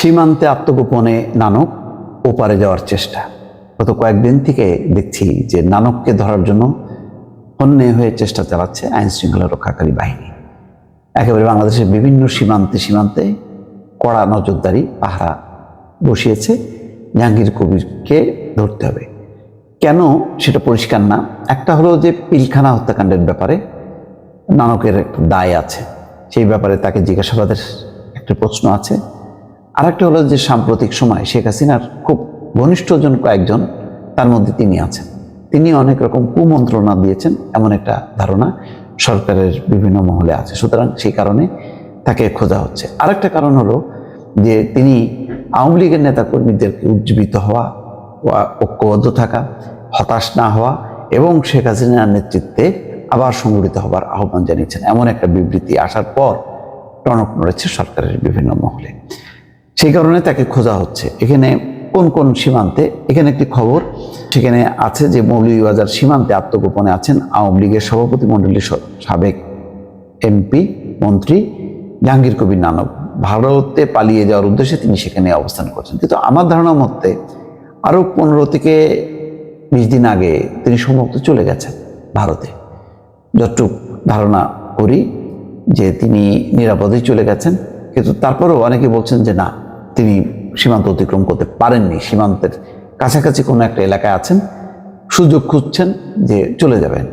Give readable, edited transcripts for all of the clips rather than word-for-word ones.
সীমান্তে আত্মগোপনে নানক ওপারে যাওয়ার চেষ্টা। গত কয়েকদিন থেকে দেখছি যে নানককে ধরার জন্য হন্যে হয়ে চেষ্টা চালাচ্ছে আইন শৃঙ্খলা রক্ষাকারী বাহিনী। একেবারে বাংলাদেশের বিভিন্ন সীমান্তে কড়া নজরদারি পাহারা বসিয়েছে। জাহাঙ্গীর কবিরকে ধরতে হবে, কেন সেটা পরিষ্কার না। একটা হলো যে পিলখানা হত্যাকাণ্ডের ব্যাপারে নানকের একটা দায় আছে, সেই ব্যাপারে তাকে জিজ্ঞাসাবাদের একটা প্রশ্ন আছে। আর একটা হলো যে সাম্প্রতিক সময় শেখ হাসিনার খুব ঘনিষ্ঠজন কয়েকজন, তার মধ্যে তিনি আছেন, তিনি অনেক রকম কুমন্ত্রণা দিয়েছেন এমন একটা ধারণা সরকারের বিভিন্ন মহলে আছে। সুতরাং সেই কারণে তাকে খোঁজা হচ্ছে। আরেকটা কারণ হলো যে তিনি আওয়ামী লীগের নেতাকর্মীদেরকে উজ্জীবিত হওয়া, ঐক্যবদ্ধ থাকা, হতাশ না হওয়া এবং শেখ হাসিনার নেতৃত্বে আবার সংগঠিত হবার আহ্বান জানিয়েছেন, এমন একটা বিবৃতি আসার পর টনক নড়েছে সরকারের বিভিন্ন মহলে। সেই কারণে তাকে খোঁজা হচ্ছে। এখানে কোন কোন সীমান্তে, এখানে একটি খবর সেখানে আছে যে মৌলভীবাজার সীমান্তে আত্মগোপনে আছেন আওয়ামী লীগের সভাপতি মণ্ডলীর সাবেক এমপি মন্ত্রী জাহাঙ্গীর কবির নানক। ভারতে পালিয়ে যাওয়ার উদ্দেশ্যে তিনি সেখানে অবস্থান করছেন, কিন্তু আমার ধারণা মতে আরও 15 থেকে 20 দিন আগে তিনি সম্ভবত চলে গেছেন ভারতে। যতটুকু ধারণা করি যে তিনি নিরাপদেই চলে গেছেন, কিন্তু তারপরেও অনেকে বলছেন যে না, তিনি সীমান্ত অতিক্রম করতে পারেননি, সীমান্তের কাছাকাছি কোনো একটা এলাকায় আছেন, সুযোগ খুঁজছেন যে চলে যাবেন।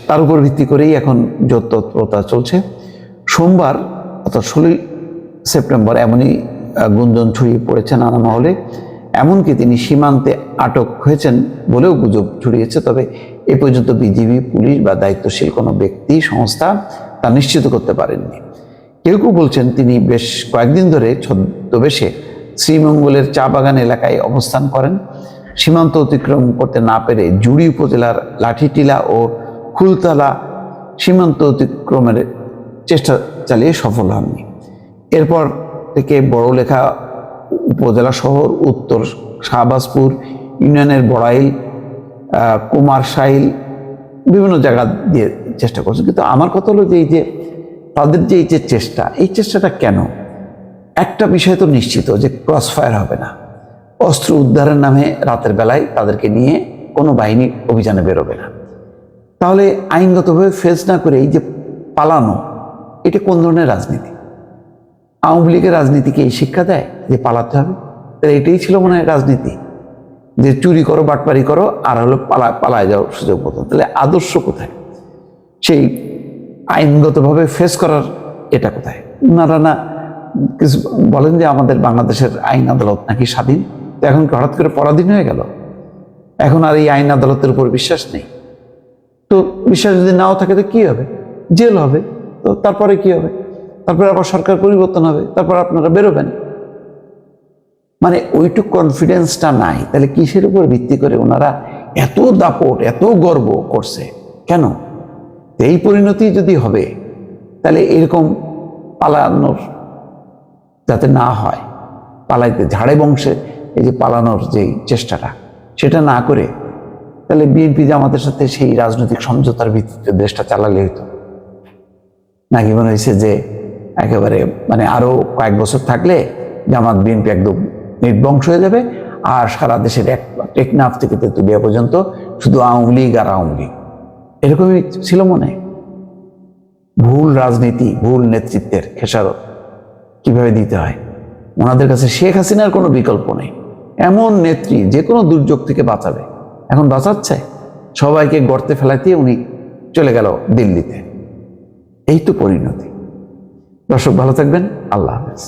তার উপর ভিত্তি করেই এখন তৎপরতা চলছে। সোমবার অর্থাৎ 16 সেপ্টেম্বর এমনই গুঞ্জন ছড়িয়ে পড়েছে নানা মহলে, এমনকি তিনি সীমান্তে আটক হয়েছেন বলেও গুজব ছড়িয়েছে। তবে এ পর্যন্ত বিজিবি, পুলিশ বা দায়িত্বশীল কোনো ব্যক্তি সংস্থা তা নিশ্চিত করতে পারেননি। কেউ কেউ বলছেন তিনি বেশ কয়েকদিন ধরে ছদ্মবেশে শ্রীমঙ্গলের চা বাগান এলাকায় অবস্থান করেন। সীমান্ত অতিক্রম করতে না পেরে জুড়ি উপজেলার লাঠিটিলা ও খুলতলা সীমান্ত অতিক্রমের চেষ্টা চালিয়ে সফল হননি। এরপর থেকে বড়লেখা উপজেলা শহর, উত্তর শাহবাজপুর ইউনিয়নের বড়াইল, কুমারশাইল বিভিন্ন জায়গা দিয়ে চেষ্টা করছে। কিন্তু আমার কথা হলো যে এই যে তাদের যে এই যে চেষ্টা, এই চেষ্টাটা কেন? একটা বিষয় তো নিশ্চিত যে ক্রস ফায়ার হবে না। অস্ত্র উদ্ধারের নামে রাতের বেলায় তাদেরকে নিয়ে কোনো বাহিনী অভিযানে বেরোবে না। তাহলে আইনগতভাবে ফেস না করে এই যে পালানো, এটা কোন ধরনের রাজনীতি? আওয়ামী লীগের রাজনীতিকে এই শিক্ষা দেয় যে পালাতে হবে? তাহলে এটাই ছিল মনে হয় রাজনীতি, যে চুরি করো, বাটপারি করো, আর হলো পালায় যাওয়ার সুযোগ মতো। তাহলে আদর্শ কোথায়? সেই আইনগতভাবে ফেস করার এটা কোথায়? ওনারা না কিছু বলেন যে আমাদের বাংলাদেশের আইন আদালত নাকি স্বাধীন। তো এখন হঠাৎ করে পরাধীন হয়ে গেল? এখন আর এই আইন আদালতের উপর বিশ্বাস নেই? তো বিশ্বাস যদি নাও থাকে তো কি হবে? জেল হবে। তো তারপরে কি হবে? তারপরে আবার সরকার পরিবর্তন হবে, তারপর আপনারা বেরোবেন। মানে ওইটুকু কনফিডেন্সটা নাই। তাহলে কিসের উপর ভিত্তি করে ওনারা এত দাপট, এত গর্ব করছে কেন? এই পরিণতি যদি হবে, তাহলে এরকম পালানোর যাতে না হয়, পালাইতে ঝাড়ে বংশে এই যে পালানোর যেই চেষ্টাটা, সেটা না করে তাহলে বিএনপি জামাতের সাথে সেই রাজনৈতিক সমঝোতার ভিত্তিতে দেশটা চালালে হইতো নাকি? মনে হয়েছে যে একেবারে মানে আরো কয়েক বছর থাকলে জামাত বিএনপি একদম নির্বংশ হয়ে যাবে, আর সারা দেশের টেকনাফ থেকে তেঁতুলিয়া পর্যন্ত শুধু আওয়ামী লীগ আর আওয়ামী লীগ, এরকমই ছিল মনে? ভুল রাজনীতি, ভুল নেতৃত্বের খেসারত কিভাবে দিতে হয়? ওনাদের কাছে শেখ হাসিনার কোনো বিকল্প নেই। এমন নেত্রী যে কোনো দুর্যোগ থেকে বাঁচাবে, এখন বাঁচাচ্ছে। সবাইকে গর্তে ফেলাতে উনি চলে গেল দিল্লিতে। এই তো পরিণতি। দর্শক ভালো থাকবেন, আল্লাহ হাফেজ।